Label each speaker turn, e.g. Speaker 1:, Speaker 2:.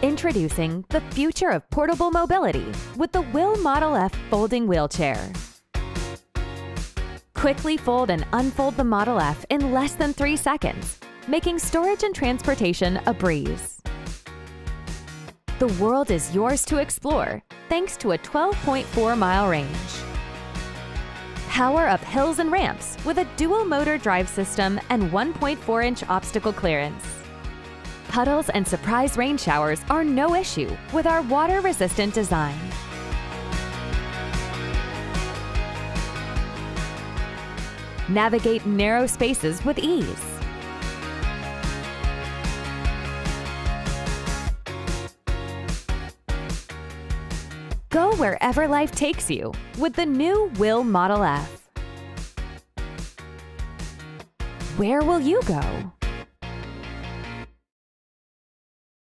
Speaker 1: Introducing the future of portable mobility with the WHILL Model F folding wheelchair. Quickly fold and unfold the Model F in less than 3 seconds, making storage and transportation a breeze. The world is yours to explore thanks to a 12.4-mile range. Power up hills and ramps with a dual-motor drive system and 1.4-inch obstacle clearance. Puddles and surprise rain showers are no issue with our water-resistant design. Navigate narrow spaces with ease. Go wherever life takes you with the new WHILL Model F. Where will you go?